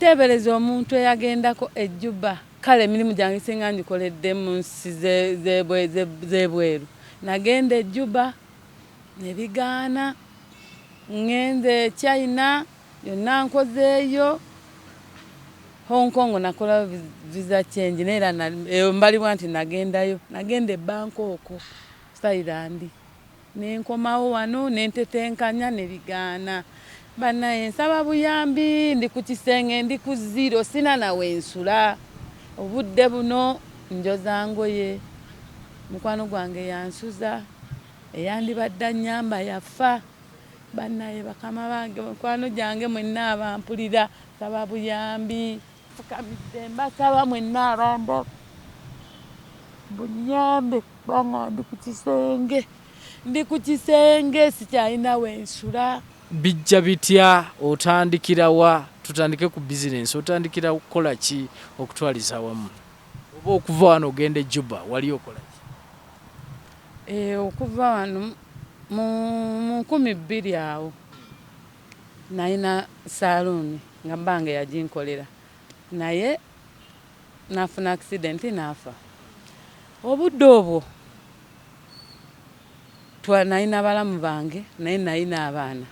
tebereza omuntu eyagendako ejjuba kale emirimu gyange singa ngikoledde mu nsi z'ebweru nagenda ejjuba ne bigaana ngende China yonna nkozeeyo Hong Kong nakola visa change neera mbalibwa nti nagendayo nagenda Bangkok Thailand nenkomawo wano nentetenkanya ne bigaana banaye nsaba buyambi ndi ku kisenge ndi ku zero sina nawe nsula obudde buno njoza ngoye mukwano gwange yansuza eyandibadde nyamba yafa banaye bakama bange mukwano gyange mwenna abampulira nsaba buyambi fukamidde mbasaba mwenna abanda bunyambe banga ndi ku kisenge sikyalina wensula bijja bitya otandikirawa tutandike ku business otandikira kukola ki okutwaliza wamu oba okuva wano ogende Juba wali okola ki okuva wano mu 2000 awo nalina saluni nga bange yajinkolera naye nafuna accident nafa obudde obwo nalina balamu bange naye nalina abaana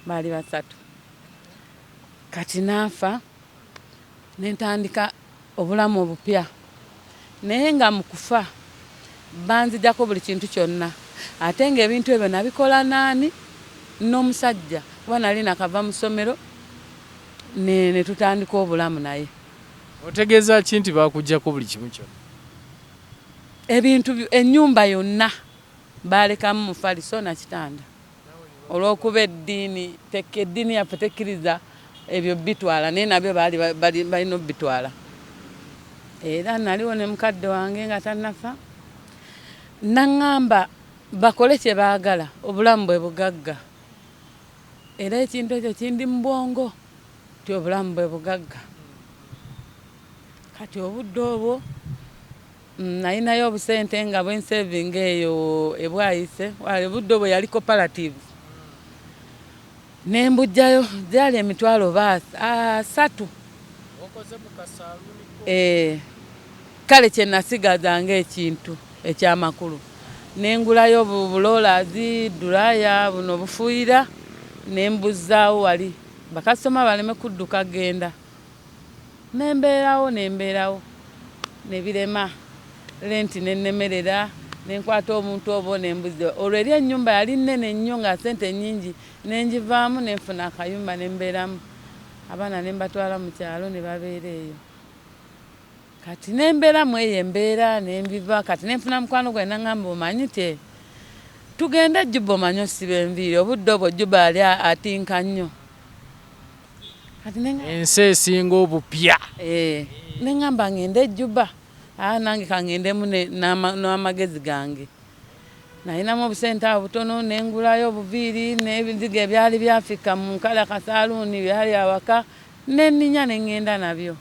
bali basatu kati nafa nentandika obulamu obupya naye nga mukufa banzijako buli kintu kyonna ate nga ebintu ebyo nabikola nani n'omusajja kuba nali nakava mu ssomero ne tutandika obulamu naye. Otegeeza ki nti bakuggyako buli kimu kyonna? Ebintu ennyumba yonna balekamu mufaliso na kitanda olw'okuba eddiini yaffe tekkiriza ebyo bitwala naye nabyo balina obbitwala. Era naliwo ne mukadde wange nga tannafa naŋŋamba bakole kye baagala obulamu bwe bugagga era ekintu ekyo kindi mu bwongo ti obulamu bwe bugagga. Kati obudde obwo nalinayo obusente nga bwensevinga eyo ebwayise obudde obwo yali cooperative nembujjayo gyali emitwalo 3. Kale kye nasigazanga ekintu ekyamakulu nengulayo bulolazi dulaya buno bufuuyira nembuzaawo wali bakasoma baleme kudduka genda nembeerawo nebirema lenti nennemerera nenkwata omuntu obo nembuza olwo eri ennyumba yali nnene nnyo nga sente nnyingi nenjivaamu nenfuna akayumba nembeeramu abaana nembatwala mu kyalo ne babeera eyo. Kati nembeeramu eyo embeera nembiva kati nenfuna mukwano gwe naŋŋamba omanyi te tugenda Juba omanyi osiba enviiri obudde obwo Juba ali atinka nnyo ensi esinga obupya. Neŋŋamba ngende Juba nange kangendemu n'amagezi gange nalinamu obusente awo butono nengulayo obuviiri n'ebizigo ebyali byafika mu nkala kasaluuni byali awaka nenninya nengenda nabyo.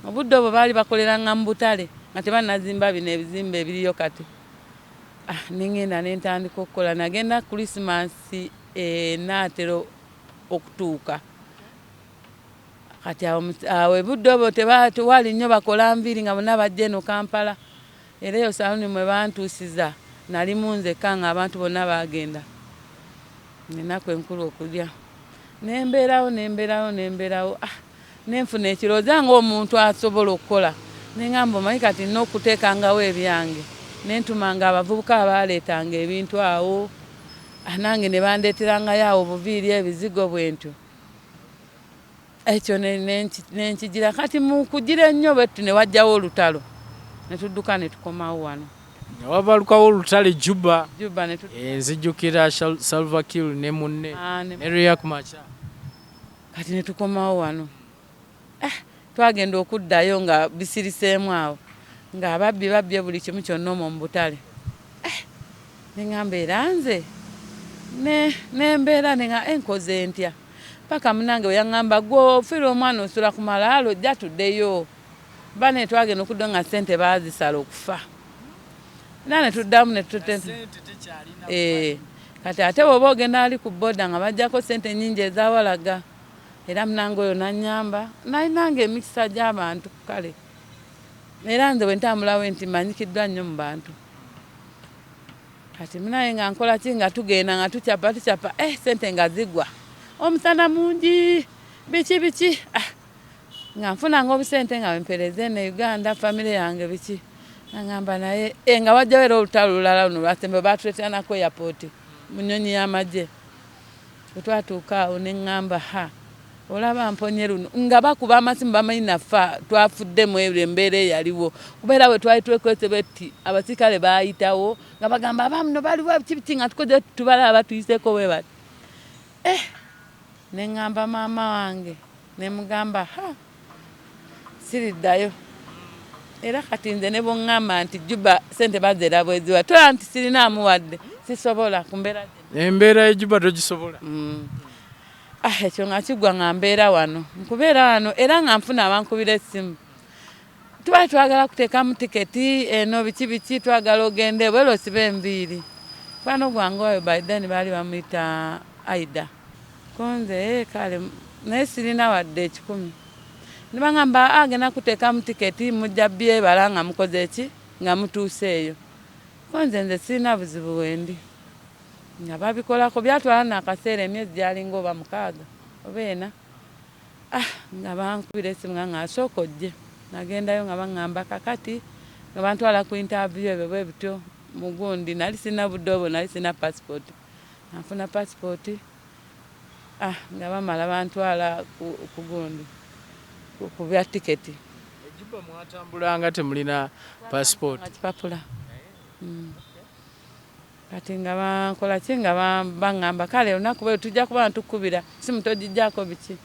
Obudde obwo baali bakoleranga mu butale nga tebanazimba bino ebizimbe ebiriyo kati. Nengenda nentandika okukola nagenda Krismasi naatero okutuuka kati awo ebudde obwo tewali nnyo bakola nviiri nga bonna bajja eno Kampala era eyo saluni mwe bantuusiza nali munzekka nga abantu bonna bagenda ennaku enkulu okulya nembeerawo nenfuna ekirowooza ng'omuntu asobola okukola neŋŋamba omanyi kati nina okuteekangawo ebyange nentumanga abavubuka abaaleetanga ebintu awo nange ne bandeeterangayo awo obuviiri ebizigo bwentyo ekyo nenkigira kati mu kugira ennyo bwettu ne wajjawo olutalo ne tudduka ne tukomawo wano. Wabalukawo olutale Juba nzijjukira Salva Kiir ne munne ne Riek Machar kati ne tukomawo wano. Twagenda okuddayo nga bisiriseemu awo nga ababbi babbye buli kimu kyonna omwo mu butale. Neŋŋamba era nze nembeera enkoze ntya paka munange weyaŋŋamba gwe ofiira omwana osula ku malaalo jja tuddeyo bane twagenda okudda nga ssente baazisala okufa ne tuddamu kati ate bw'oba ogenda ali ku boda nga bajjako ssente nnyingi ezawalaga era munange oyo nanyamba nalinanga emikisa gy'abantu kale era nze bwe ntambulawo nti manyikiddwa nnyo mu bantu kati munaye nga nkola ki nga tugenda nga tucapa sente nga zigwa omusana mungi biki nga nfunanga obusente nga bempereze ne Uganda family yange biki angamba naye nga wajjawo era olutalo lulala luno lwasembe batuleetera nako airport mu nnyonyi y'amagye twatuuka awo ne ŋŋamba olaba mponye luno nga bakuba amasimu bamanyi naffe twafuddemu embeera eyaliwo kubeera bwe twali twekwese betti abasirikale baayitawo nga bagamba abamuno baliwo biki nga tukoze tubalaba batuyiseeko bwe bati ne ŋŋamba maama wange ne mugamba siriddayo era kati nze ne boŋŋamba nti Juba sente bazera bweziwa tola nti sirinaamu wadde sisobola ku mbeera embeera y'Ejuba togisobola ekyo nga kigwa nga mbeera wano nkubeera wano era nga nfuna abankubira essimu twali twagala kuteekamu tiketi eno biki twagala ogende bwera osiba enviiri fano gwange oyo by then baali bamuyita Aida konze kale naye sirina wadde 10 nibangamba agenda kuteekamu tiketi mujja byebala nga mukoze eki nga mutuuseeyo konze nze sirina buzibu wendi nga babikolako byatwala n'akaseera emyezi gyalinga oba 6 oba 4 nga bankubira essimu nga asooka ojje nagendayo nga baŋŋamba kakati nga bantwala ku interview ebyo bwe bityo mu gundi nali sina budde obwo nali sina passport nfuna passport nga bamala bantwala ku gundi ku bya tiketi Juba mwatambulanga temulina passport kipapula kati nga bankola ki nga baŋŋamba kale olunaku bwe tujja kuba ntukubira simu togijjako biki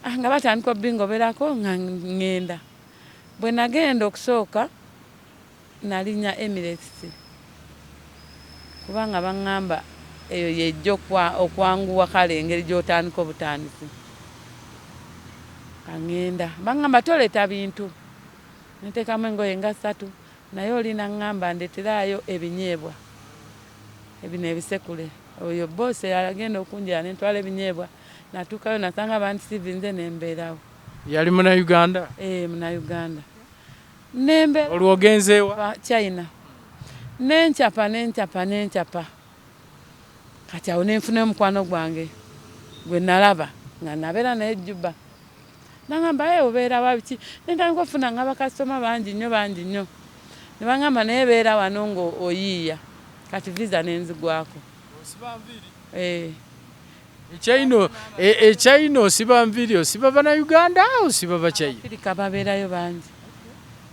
nga batandika obbingoberako nga ŋŋenda bwe nagenda okusooka nalinya Emirates kubanga baŋŋamba eyo yejja okwanguwa kale engeri gy'otandika obutandisi kaŋŋenda baŋŋamba toleeta bintu nteekamu engoye nga 3 naye olina ŋŋamba ndeeteraayo ebinyeebwa ebino ebisekule oyo bosi yagenda okunjira nentwala ebinyeebwa natuukayo nasanga bandisiivinze nembeerawo yali muna Uganda muna Uganda nembeera olwogenzeewa China nencapa kati awo nenfuna omukwano gwange gwe nalaba nga nabeera naye Juba nangamba obeera wabiki nentandika okufuna nga bakasitoma bangi nnyo ne bangamba naye beera wano nga oyiiya kati visa nenzigwako China osiba nviiri osiba Bannayuganda osiba Bachina Afirika babeerayo bangi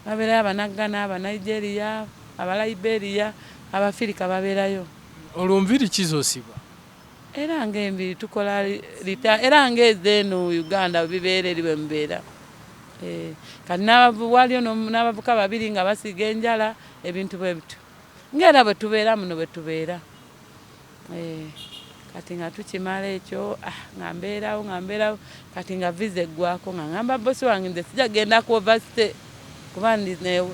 babeerayo Abanagana Abanigeria Abaliberia Abafirika babeerayo olwo nviiri kizosiba era ng'enviiri tukola era ng'ezeeno Uganda bibeera eri bwe mubeera kati waliyo n'abavuka babiri nga basiga enjala ebintu bwe bityo ng'era bwe tubeera muno bwe tubeera kati nga tukimala ekyo nga mbeerawo kati nga visa eggwako nga ngamba bosi wange nze sijagenda ku overstay kuba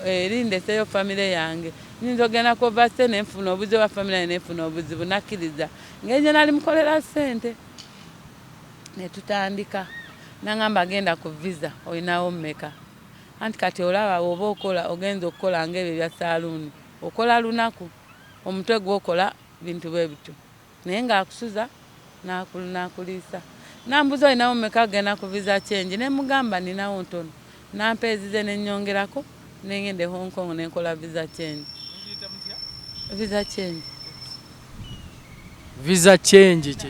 eri ndeseeyo famire yange nyinza ogenda ku overstay nenfuna obuzibu bwa famire yange nenfuna obuzibu nakkiriza ng'enje nali mukolera ssente ne tutandika nangamba agenda ku visa olinawo mmeka anti kati olaba oba okola ogenza okukola ng'ebyo bya saaluuni okola lunaku omutwe gwokola bintu bwe bityo naye ng'akusuza n'akuliisa nambuza olinawo mmeka agenda ku visa change ne mugamba ninawo ntono nampeezize nennyongerako nengende Hong Kong nenkola visa change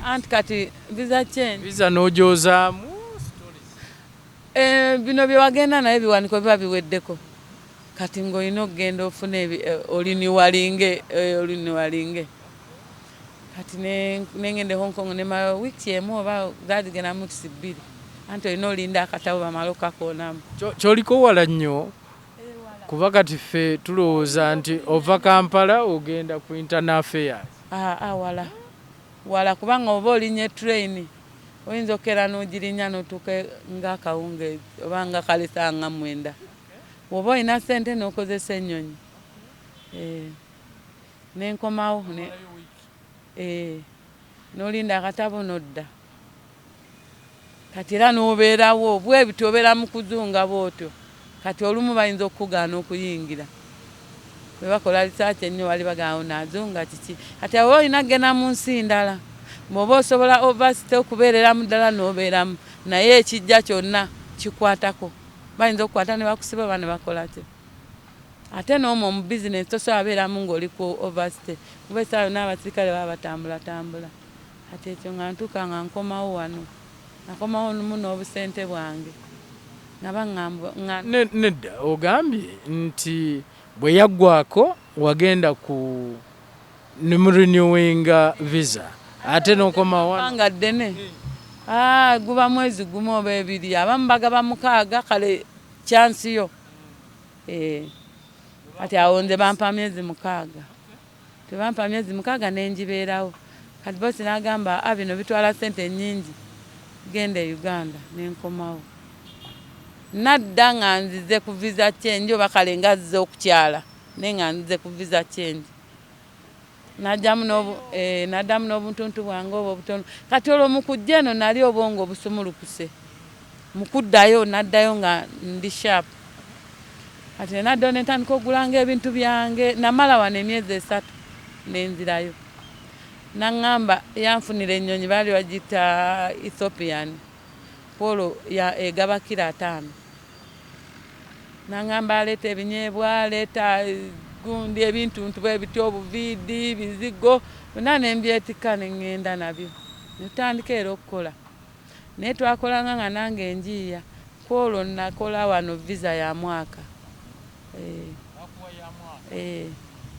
anti kati visa change visa n'ogyozaamu bino bye wagenda naye biwaniko biba biweddeko kati ng'olina okugenda ofuna oliniwalinge kati nengende Hong Kong nemala wiiki emu oba zaaligenda mu 2 anti olina olinda akatabo bamala okakoonamu kyoliko wala nnyo kuba kati ffe tulowooza nti ova Kampala ogenda ku internal affairs wala kubanga oba olinnya train oyinza okera n'ogirinya n'otuuka ng'akawungeezi oba nga kale saa nga 9 bw'oba olina ssente n'okozesa ennyonyi n'enkomawo n'olinda akatabo n'odda kati era n'obeerawo bwe bityo obeera mu kuzunga bw'otyo kati olumu bayinza okukugaana okuyingira bwe bakola risaaki ennyo wali bagamba naazunga kiki kati awo olina kgenda mu nsi ndala bw'oba osobola ovasite okubeereramu ddala n'obeeramu naye ekijja kyonna kikwatako bayinza okukwata ne bakusiba oba ne bakola ki ate n'omwo mu bizinesi tosobola abeeramu ng'oli ku ovasite kuba essaawa yonna abasirikale baba batambulatambula kati ekyo nga ntuuka nga nkomawo wano nakomawo mu n'obusente bwange nga baŋŋamba nedda ogambye nti bwe yaggwako wagenda ku ne murenewinga visa ate n'okomawo nga ddene guba mwezi gumu oba ebiri abamu bagaba 6 kale kyansiyo kati awo nze bampa myezi 6 tebampa myezi 6 nenjibeerawo kati bosi n'agamba bino bitwala ssente nnyingi genda e Uganda nenkomawo nadda nga nzize ku visa change oba kale nga azze okukyala naye nga nzize ku visa change naddamu n'obuntuntu bwange obwo obutono kati olwo mu kujja eno nali obwongo obusumulukuse mu kuddayo naddayo nga ndi sharp kati naddayo ne ntandika okugulanga ebintu byange namala wano emyezi 3 nenzirayo naŋŋamba yanfunira ennyonyi baali bagita Ethiopian polo egaba kilo 5 naŋŋamba aleeta ebinyeebwa aleeta gundi ebintuntu bwe bityo obuviidi bizigo byonna nembyetikka ne ŋŋenda nabyo ne tutandika era okukola naye twakolanga nga nange enjiiya kwolwo nakola wano visa ya mwaka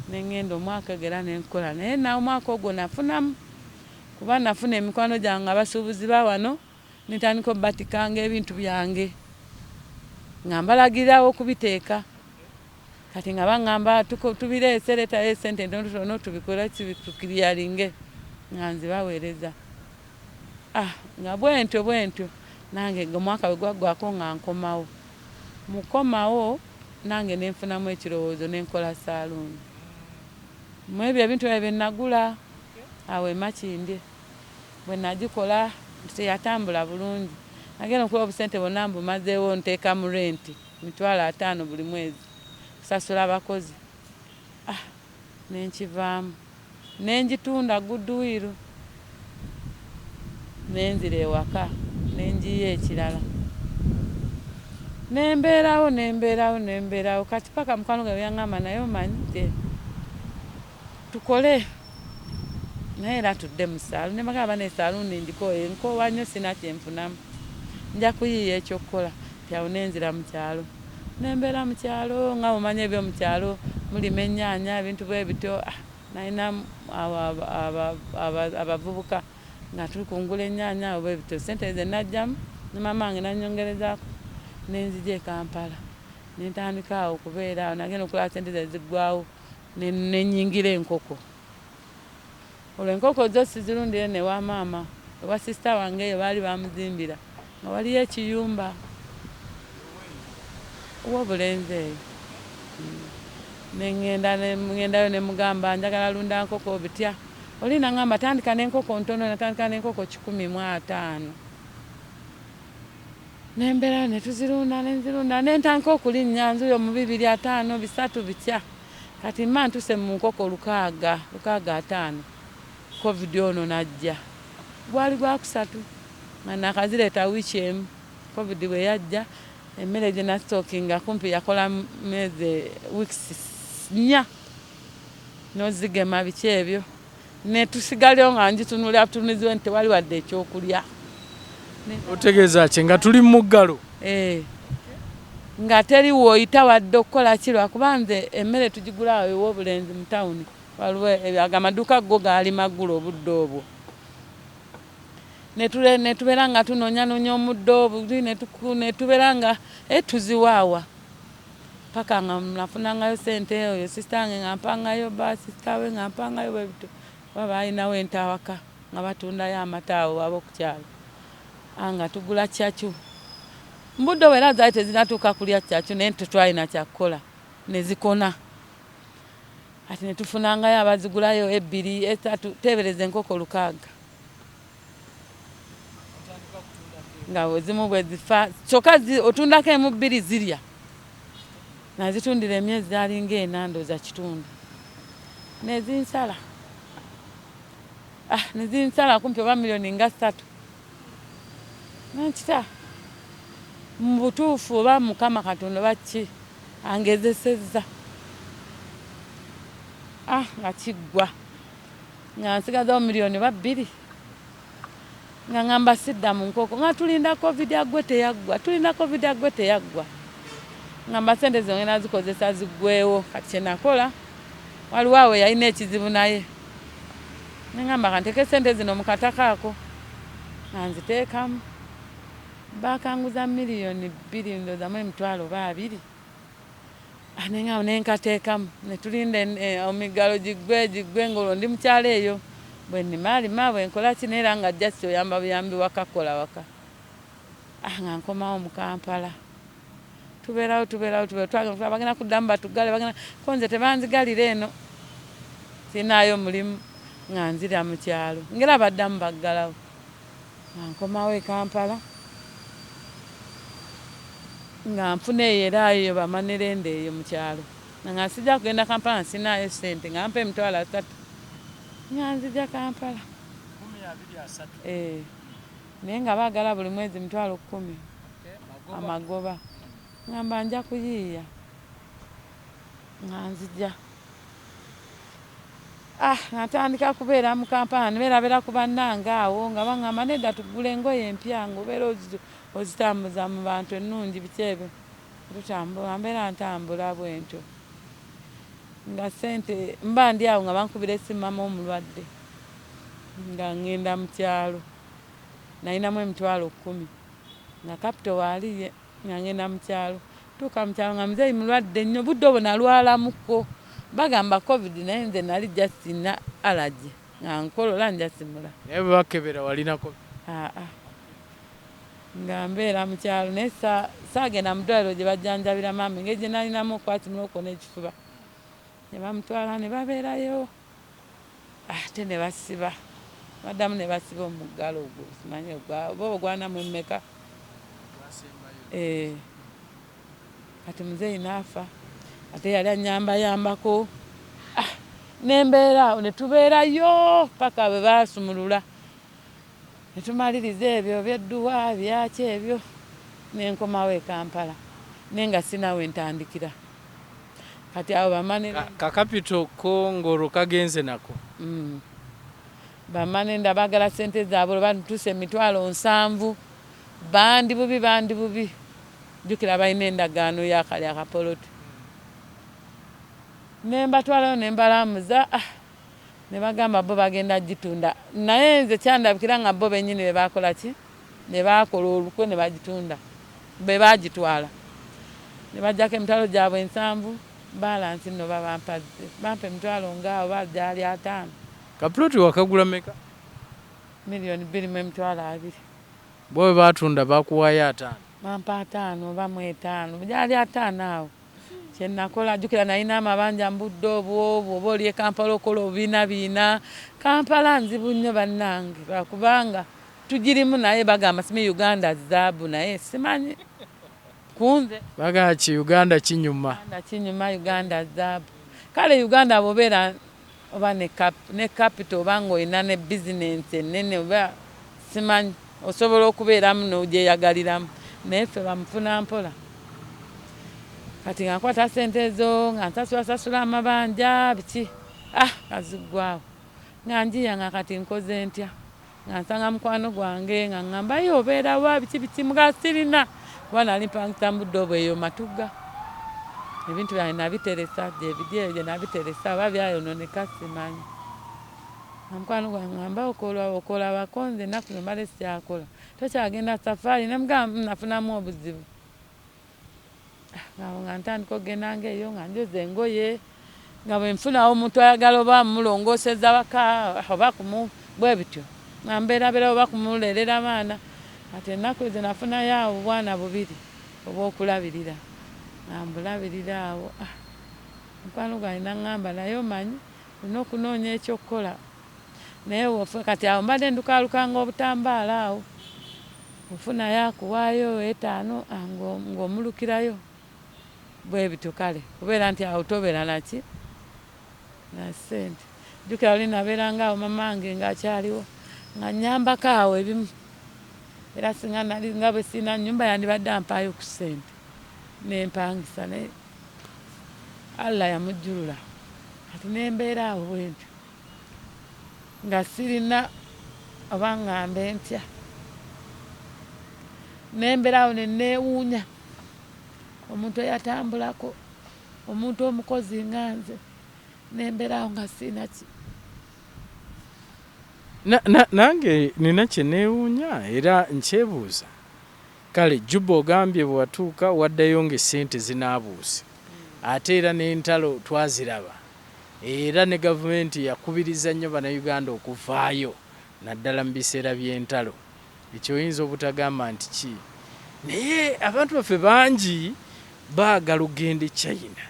ne ŋŋenda omwaka gera ne nkola naye nawo omwaka ogwo nafunamu kuba nafuna emikwano gyange nga basuubuzi ba wano nitandika obbatikanga ebintu byange nga mbalagirirawo okubiteeka kati nga baŋŋamba tubireese leetayo esente ntono tubikole tukiriyalinge nga nzibaweereza nga bwentyo nange omwaka bwe gwaggwako nga nkomawo mukomawo nange nenfunamu ekirowoozo nenkola saaluuni mu ebyo ebintu bye nagula awo emakindye bwe nagikola teyatambula bulungi nagenda okuba obusente bwonna mbumazeewo nteeka mu renti $5,000 buli mwezi kusasula abakozi nenkivaamu nenjitunda goodwill nenzira ewaka nenjiya ekirala nembeerawo kati paka mukwano gwe yaŋŋamba naye omanyi tukole naye era tudde mu saalu ne bagamba n'esaaluuni njikoye nkoowa nnyo sina kyenfunamu nja kuyiiya ekyokukola awo nenzira mu kyalo nembeera mu kyalo nga mumanyi ebyomukyalo mulima ennyaanya ebintu bwe bityo nalina abavubuka nga tuli kungula ennyaanya bwe bityo sente ze najjamu ne mamange nanyongerezaako nenzija e Kampala nentandika awo okubeera awo nagenda okulaba sente ze ziggwawo nenyingira enkoko olwo enkoko zo sizirundire ne wa maama ewa sisita wange eyo baali bamuzimbira nga waliyo ekiyumba owobulenzi eyo nengendayo nemugamba njagala lunda nkoko bitya oli naŋŋamba tandika n'enkoko ntono natandika n'enkoko 15 nembeerayo netuzirunda nentandika okulinnya nzuyo mu 2, 5, 3 bitya kati mma ntuse mu nkoko 605 covid ono najja gwali gwa 3 nga nakazireeta wiiki emu covid bwe yajja emmere gye nasitookinga kumpi yakola weeks 4 nozigema biki ebyo netusigalyo nga ngitunulira butunuzi nti tewali wadde ekyokulya otegeeza ki nga tuli mu muggalo nga teri woyita wadde okukola kirwa kuba nze emmere tugigula awo ew'obulenzi mu tawuni waliwo amaduuka go gaali maggula obudde obwo netubeera nga tunoonya omuddo obuli netubeera nga tuziwaawa paka nga nafunangayo sente oyo sisitange nga mpangayo basisitawe nga mpangayo bwe bityo baba balinawo entawaka nga batundayo amata awo ab'okukyalo nga tugula kyakyu mbudde obwo era zaali tezinatuuka kulya kyakyu naye tetwalina kyakukola nezikona ati netufunangayo abazigulayo 2, 3 tebereza enkoko 6 nga ozimu bwe zifa kyokka otundako emu bbiri zirya nazitundira emyezi alinga enando za kitundu nezinsala nezinsala kumpi oba miliyoni nga 3 nankita mu butuufu oba Mukama Katonda baki angezesezza nga kiggwa nga nsigazawo miliyoni 2 nga ngamba sidda mu nkoko nga tulinda covid agwe teyaggwa ngamba sente zonge nazikozesa ziggwewo kati kyenakola waliwo awo yalina ekizibu naye nengamba kanteke sente zino mu kataka ako nga nziteekamu bakanguza miliyoni 2 ndozamu emitwalo 2 nengamba nenkateekamu netulinda omigalo giggwe ngolo ndi mukyalo eyo bwe nnimaalima bwe nkola ki neera nga just oyamba buyambi wakakola waka nga nkomawo mu Kampala tubeerawo bagenda kuddamu batugale bagenda konze tebanzigalira eno sinaayo mulimu nga nzira mu kyalo ngera baddamu baggalawo nga nkomawo e Kampala nga nfuna eyo era eyo bamanerende eyo mu kyalo nga sijja kugenda Kampala sinaayo sente nga mpa emitwalo 3 nga nzija Kampala naye nga baagala buli mwezi mitwalo 10 amagoba ngamba nja kuyiiya nga nzija natandika kubeera mu Kampala nebeerabera ku bannange awo nga baŋŋamba nedda tugula engoye empya ngaobeera ozitambuza mu bantu ennungi biki ebyo tutambula mbeera ntambula bwentyo nga sente mba ndi awo nga bankubira essimu mama omulwadde nga ŋŋenda mu kyalo nalinamu emitwalo 10 nga kapito waaliye nga ŋŋenda mu kyalo tuuka mu kyalo nga muzeeyi mulwadde nnyo budde obwo nalwalamuko bagamba covid naye nze nali jasina alaje nga nkolola njasimula naye bakebera walina covid nga mbeera mu kyalo naye saagenda mu ddwaliro gye bajjanjabira maama engeri gye nalinamu okwatimula okwo n'ekifuba ne bamutwala ne babeerayo ate ne basiba baddamu ne basiba omuggalo ogwo simanyi oba ogwanamu emmeka kati muzeeyi naafa ate yali anyambayambako nembeera awo ne tubeerayo paka bwe baasumulula ne tumaliriza ebyo byedduwa byaki ebyo nenkomawo e Kampala naye nga sinawe ntandikira kati awo kakapito ko ngoro kagenze nako bamanenda baagala sente zaabwe bantuse emitwalo 7 bandi bubi jjukira balina endagaano yakali akapoloti nembatwalayo nembalamuza ne bagamba bo bagenda gitunda naye nze kyandabikira nga bo bennyini be bakola ki ne bakola olukwe ne bagitunda be bagitwala ne bajjako emitwalo gyabwe 7 balansi nno bampa emitwalo ngaawo bagyali 5 kapuloti wakagula meka miliyoni 2 mu emitwalo 2 bo bwe batunda bakuwayo 5 bampa 5 oba mu 5 gyali 5 awo kyenakola jjukira nalina amabanja mbudde obwo oba oli e Kampala okola obiina Kampala nzibu nnyo bannange lwakubanga tugirimu naye bagamba simi Uganda zaabu naye simanyi kunze bagamba ki Uganda kinyuma Uganda zaabu kale Uganda bobeera oba ne capital oba ng'olina ne bizinensi ennene oba simanyi osobola okubeeramu n'ogyeyagaliramu naye ffe bamufuna mpola kati nga nkwata sente ezo nga nsasula amabanja biki kaziggwawo nga njiya nga kati nkoze ntya nga nsanga mukwano gwange nga ŋŋamba ye obeera wa biki muga sirina kuba nali mpangisa mbudde obwo eyo Matugga ebintu byange nabiteresa gyebigyeyo gye nabiteresa oba byayononeka simanyi mukwano gwange ŋŋamba okola bakonze ennaku nomala esyakola tokyagenda safaari nemugamba nafunamu obuzibu nga ntandika okugenda ngaeyo nga njoza engoye nga bwe nfunawo omuntu ayagala oba mulongooseza waka oba bwe bityo nga mbeerabeera oba kumulerera abaana ate ennaku ezo nafunayo awo obwana 2 obwokulabirira nga mbulabirira awo mukwano gwange naŋŋamba naye omanyi olina okunoonya ekyokukola naye wofe kati awo mbadde ndukaalukanga obutambaala awo ofuna yakuwaayo 5 ng'omulukirayo bwe bityo kale kubeera nti awo tobeera naki na ssente. Jjukira oli nabeeranga awo mamange ng'akyaliwo nga nnyambako awo ebimu era singa nali nga bwe sirina nnyumba yandibadde ampaayo ku ssente n'empangisa naye Allah yamujjulula kati n'embeera awo bwentyo nga sirina oba ngambe ntya n'embeera awo nenneewuunya omuntu eyatambulako omuntu omukozi nga nze n'embeera awo nga sirina ki nange nina kye neewuunya era nkyebuuza kale Juba ogambye bwe watuuka waddayo ng'essente zinaabuuse ate era n'entalo twaziraba era ne gavumenti yakubiriza nnyo bannayuganda okuvaayo naddala mu biseera by'entalo ekyo oyinza obutagamba nti ki naye abantu baffe bangi baagala ogenda e China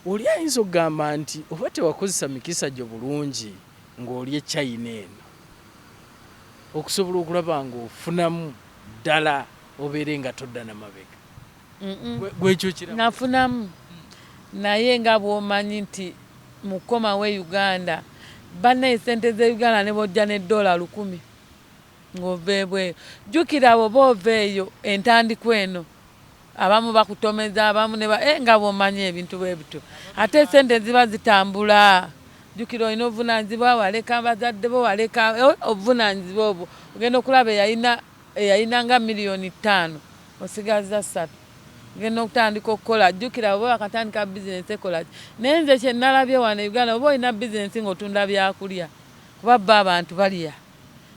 oli ayinza okugamba nti oba tewakozesa mikisa gyo bulungi ng'oli e China eno okusobola okulaba ng'ofunamu ddala obeere nga todda n'amabega gwekyo kira nafunamu naye nga bw'omanyi nti mu kukomawo e Uganda bannaye ssente z'e Uganda ne bojja $1,000 ng'ova ebweyo jjukira bw'oba ova eyo entandikwa eno abamu bakutomeza abamu nga bw'omanyi ebintu bwe bityo ate ssente ziba zitambula jjukira olina obuvunaanyizibwa waleka bazadde bo waleka obuvunaanyizibwa obwo ogenda okulaba eyalina nga $5,000,000 osigaza 3 ngenda okutandika okukola jjukira oba wakatandika bizinesi ekola naye nze kye nalabye wano e Uganda oba olina bizinesi ng'otunda byakulya kuba bba abantu balya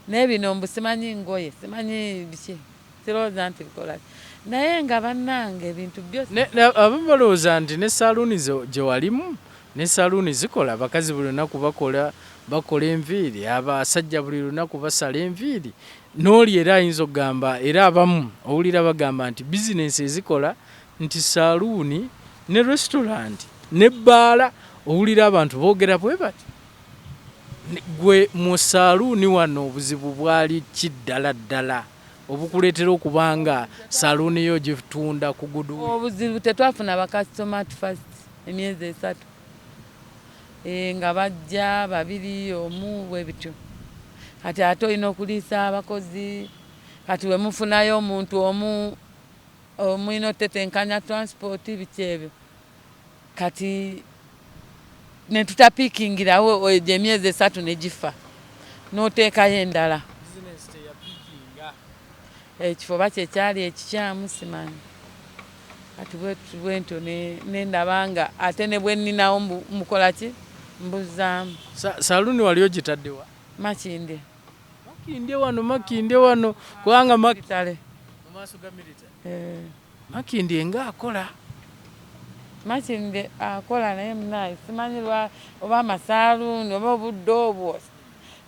naye bino mbu simanyi ngoye simanyi biki sirowooza nti bikola naye nga bannange ebintu byose abamu balowooza nti ne saluuni gye walimu ne saluuni zikola abakazi buli lunaku bakola enviiri abasajja buli lunaku basala enviiri n'oli era ayinza okugamba era abamu owulira bagamba nti bizinesi ezikola nti saluuni ne restaurant ne bbaala owulira abantu boogera bwe bati gwe mu saluuni wano obuzibu bwali kiddala ddala obukuleetera okubanga saluuni yo gitunda ku gudu obuzibu tetwafuna bakasitoma at first emyezi 3 nga bajja 2 omu bwe bityo kati ate olina okuliisa abakozi kati we mufunayo omuntu omulina otetenkanya transport biki ebyo kati netutapiikingirawo egyo emyezi 3 ne gifa n'oteekayo endala ekifuba kye kyali ekikyamu simanyi kati bwentyo nendabanga ate ne bwe nninawo mukola ki mbuzaamu saluuni wali ogitaddewa Makinde wano kubanga Military. Mumaaso ga military. Makinde nga akola Makinde akola naye munaye simanyi oba amasaluuni oba obudde obwo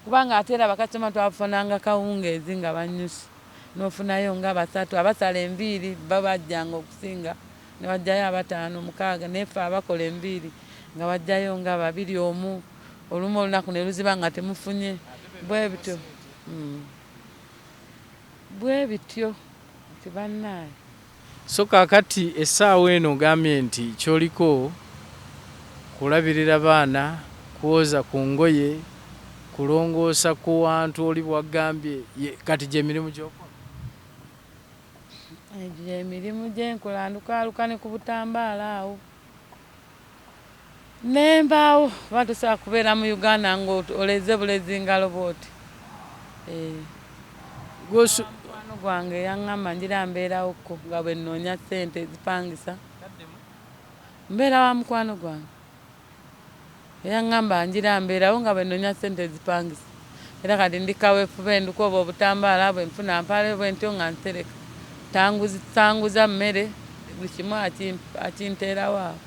kubanga ate era bakasitoma twafunanga kawungeezi nga banyusi n'ofunayo nga 3 abasala enviiri babajjanga okusinga ne bajjayo 5 6 nefe abakola enviiri nga bajjayo nga 2 omu olumu olunaku ne luziba nga temufunye bwe bityo bwe bityo nti bannaye so kaakati essaawa eno ogambye nti kyoliko kulabirira baana kuwoza ku ngoye kulongoosa ku wantu oli bwagambye kati gy'emirimu gy'okola egyo emirimu gyenkola ndukaaluka ne ku butambaala awo nembaawo oba tosobola kubeera mu Uganda ng'oleze bulezi ngalo bwoti mukwano gwange yaŋŋamba ngira mbeerawoko nga bwe nnoonya ssente ezipangisa mbeera wa mukwano gwange yaŋŋamba ngira mbeerawo nga bwe nnoonya ssente ezipangisa era kati ndi kaweefube nduka oba obutambaala bwe nfuna mpale bwe ntyo nga ntereka tanguza mmere buli kimu akinteerawo awo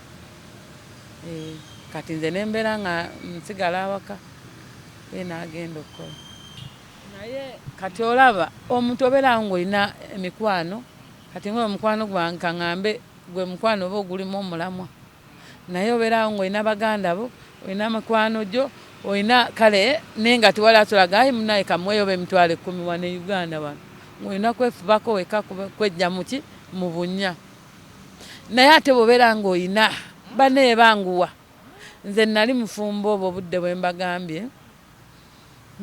kati nze nembeera nga nsigala awaka naagenda okukola naye kati olaba omuntu obeerawo ng'olina emikwano kati nga omukwano gwange kaŋŋambe gwe mukwano oba ogulimu omulamwa naye obeerawo ng'olina baganda bo olina mikwano gyo olina kale naye nga tewali atulaga ayi munaye kamuweeyo be emitwalo 10 wano e Uganda wano ng'olina kwefubako weka kwejja muki mu bunnya. Naye ate bw'obeera ng'olina banne banguwa. Nze nali mufumbo obwo obudde bwe mbagambye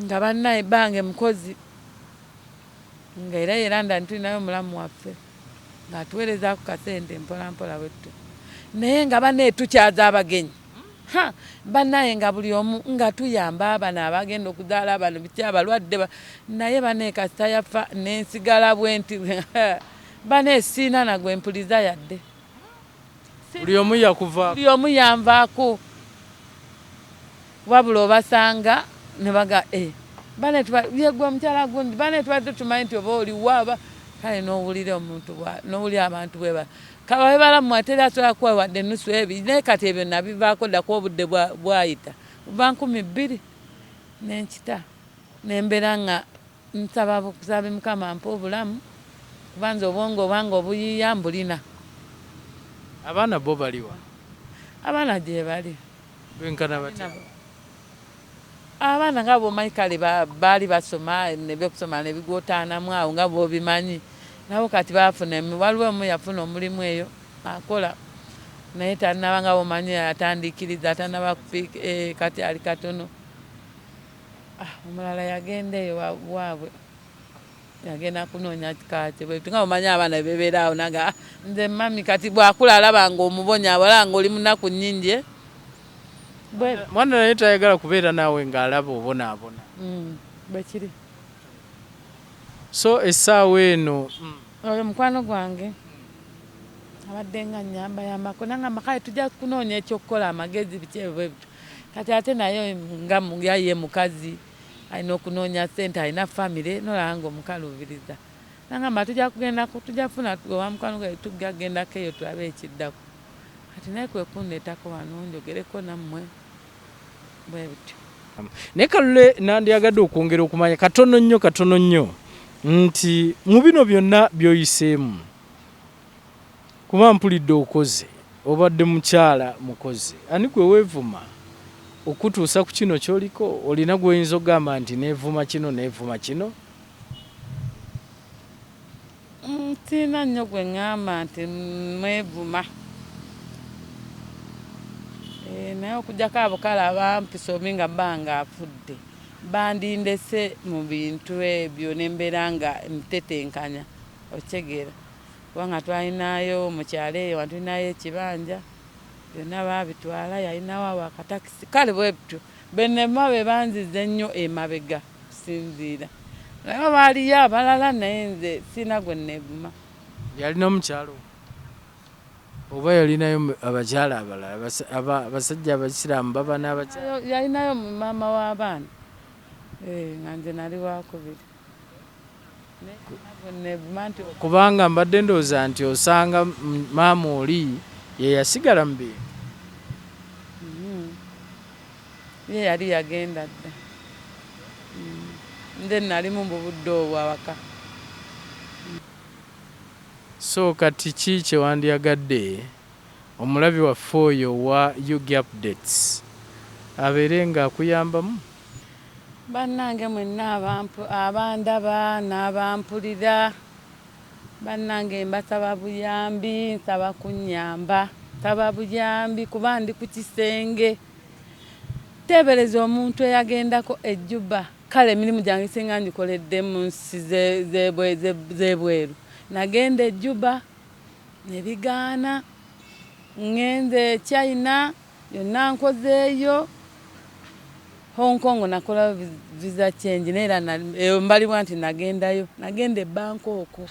nga bannaye bange mukozi nga era ndani tulinayo mulamu waffe ng'atuweerezaako kasente mpola mpola bwettu. Naye nga bannaye tukyaza abagenyi. Bannaye nga buli omu nga tuyamba abana abagenda okuzaala abana biki abalwadde naye bannaye kasita yafa n'ensigala bwenti bannaye siina nagwe mpuliza yadde. Buli omu yakuvaako. Buli omu yanvaako. Wabula obasanga ne baga bannaye yegwe omukyala gundi bannaye tubadde tumanyi nti oba oliwaaba kale n'owulira omuntu n'owulira abantu bwe kaba balamu ateri asobola kuwa wadde ennusu ebiri naye kati ebyo nabivaako ddako obudde bwayita buva 2000 n'enkita nembeera nga nsaba Mukama mpa obulamu kuba nze obwongo obwanga obuyiiya mbulina. Abaana bo baliwa? Abaana gye bali. Benkana batya? Abaana nga bw'omanyi kale baali basoma nebyokusoma nebigootaanamu awo nga bw'obimanyi. Nabo kati baafuna waliwo omu yafuna omulimu eyo akola naye tanaba nga bw'omanyi atandikiriza tanaba kupiika kati ali katono. Omulala yagenda eyo waabwe yagenda kunoonya kati bwe nga bw'omanyi abaana bebeera awo naga nze mami kati bw'akula alaba ng'omubonya wala ng'oli munaku nnyingi. Mwana naye tayagala kubeera naawe ng'alaba obonaabona. Bwe kiri. So essaawa eno oyo mukwano gwange abadde nga nnyambayambako nangamba kale tujja kunoonya ekyokukola amagezi biki ebyo kati ate naye nga yaye mukazi alina okunoonya ssente alina famire nolaba nga omukaluubiriza nangamba tujja funa owa mukwano gwe tugagendako eyo tulabe ekiddako kati naye kwe kunneetako wano njogereko nammwe bwe bityo. Naye Kalule nandyagadde okwongera okumanya katono nnyo nti mu bino byonna by'oyiseemu kuba mpulidde okoze obadde mukyala mukozi ani gwe weevuma okutuusa ku kino ky'oliko olina gw'oyinza okugamba nti neevuma kino neevuma kino? Sirina nnyo gwe ŋŋamba nti mwevuma naye okugjako abakala abampisa omi nga bbanga afudde bandindese mu bintu ebyo nembeera nga ntetenkanya okitegeera kubanga twalinayo mu kyalo eyo watulinayo ekibanja byonna baabitwala yalinawo awo akatakisi kale bwe bityo bennema be banzize ennyo emabega kusinziira naye baaliyo abalala naye nze sirina gwe neevuma. Yalina omukyalo oba yalinayo abakyala abalala abasajja abasiraamu baba n'abakyala? Yalinayo maama w'abaana nga nze nali wakubiri. Kubanga mbadde ndowooza nti osanga maama oli ye yasigala mu bintu. Ye yali yagenda dda. Nze nalimu mu budde obwo awaka. So kati ki kye wandyagadde omulabi waffe oyo wa Yugi Updates abeere ng'akuyambamu? Bannange mwenna abandaba n'abampulira bannange mbasaba buyambi nsaba kunnyamba nsaba buyambi kuba ndi ku kisenge teebereza omuntu eyagendako e Juba kale emirimu gyange singa ngikoledde mu nsi z'ebweru nagenda e Juba ne bigaana ngenze China yonna nkozeeyo Hong Kong nakola visa change neera mbalibwa nti nagendayo nagenda e Bangkok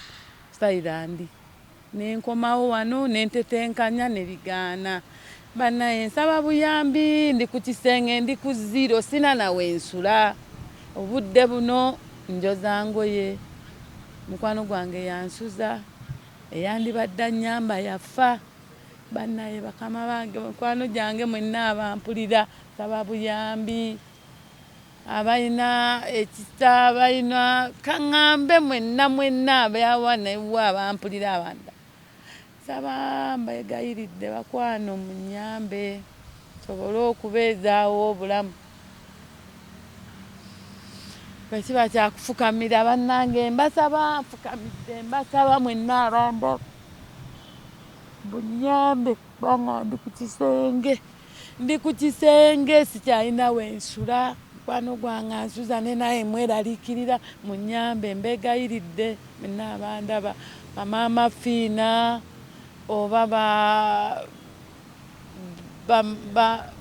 Thailand nenkomawo wano nentetenkanya ne bigaana bannaye nsaba buyambi ndi ku kisenge ndi ku zero sina nawe nsula obudde buno njoza ngoye mukwano gwange yansuza eyandibadde nnyamba yafa bannaye bakama bange mukwano gyange mwenna abampulira nsaba buyambi abalina ekisa abalina kaŋŋambe mwenna abayawanewa abampulira abanda nsaba mbegayiridde bakwano mu nnyambe nsobole okubeezaawo obulamu bwe kiba kyakufukamira bannange mbasaba nfukamidde mbasaba mwenna abanda bunyambe kubanga ndi ku kisenge sikyalina wensula mukwano gwange ansuza ne naye mweraliikirira munyambe mbegayiridde mwenna abandaba bamaama fiina oba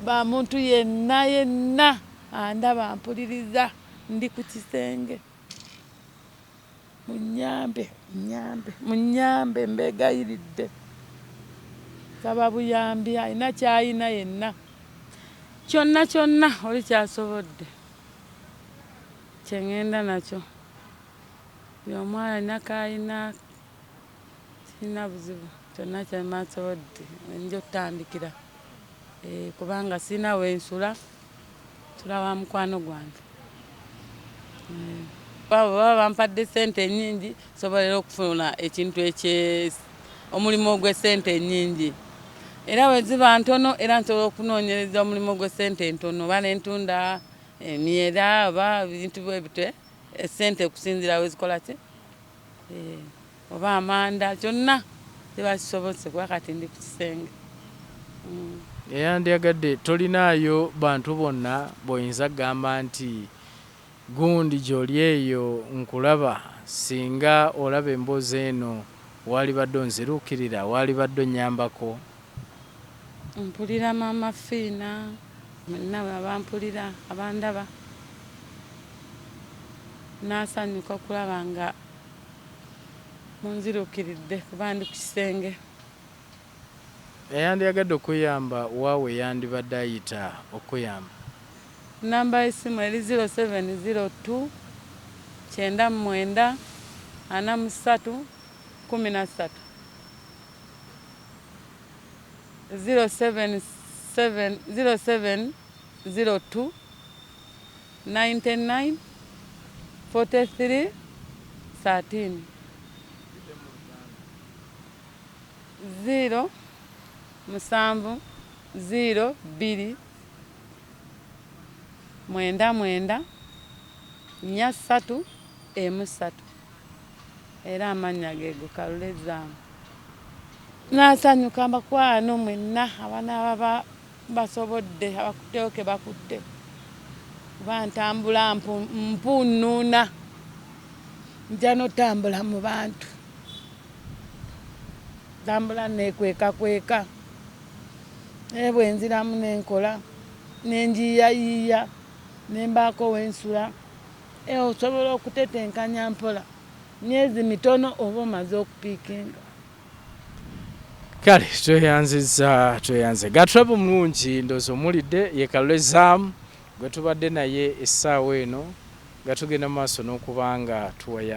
ba muntu yenna andaba mpuliriza ndi ku kisenge munyambe mbegayiridde saba buyambi alina kyayina yenna kyonna oli kyasobodde kyengenda nakyo byomwana alina kayina sirina buzibu kyonna kyemasobodde nja otandikira kubanga sirina wensula nsula wa mukwano gwange baba bampadde sente ennyingi sobolera okufuna ekintu omulimu ogw'esente ennyingi era bwe ziba ntono era nsobola okunoonyereza omulimu gw'esente entono oba nentunda emyera oba bintu bwe bityo esente okusinziira wezikola ki oba amanda kyonna kiba kisobose kuba kati ndi ku kisenge. Eyandyagadde tolinaayo bantu bonna bw'oyinza kugamba nti gundi gy'oli eyo nkulaba singa olaba emboozi eno wali badde onziruukirira wali badde onnyambako? Mpulira maama fiina mwenna abampulira abandaba naasanyuka okulaba nga munziruukiridde kuba ndi ku kisenge. Eyandyagadde okuyamba waawe yandibadde ayita okuyamba? Namba y'essimu eri 0702 99 43 13 0702 99 43 13 0 musanvu 0 2 9 3 3 era amannya geego Kalulezaamu. Naasanyuka mbakwano mwenna abaana baba basobodde abakutteyo ke bakutte kuba ntambula mpunuuna nja n'otambula mu bantu ntambula neekweka naye bwe nziramu nenkola nenjiyayiya nembaako wensula osobola okutetenkanya mpola myezi mitono oba omaze okupiikinga. Kale tweyanze gatrabu mulungi ndoozi omulidde ye Kalulezaamu gwe tubadde naye essaawa eno nga tugenda mu maaso n'okubanga tuwaya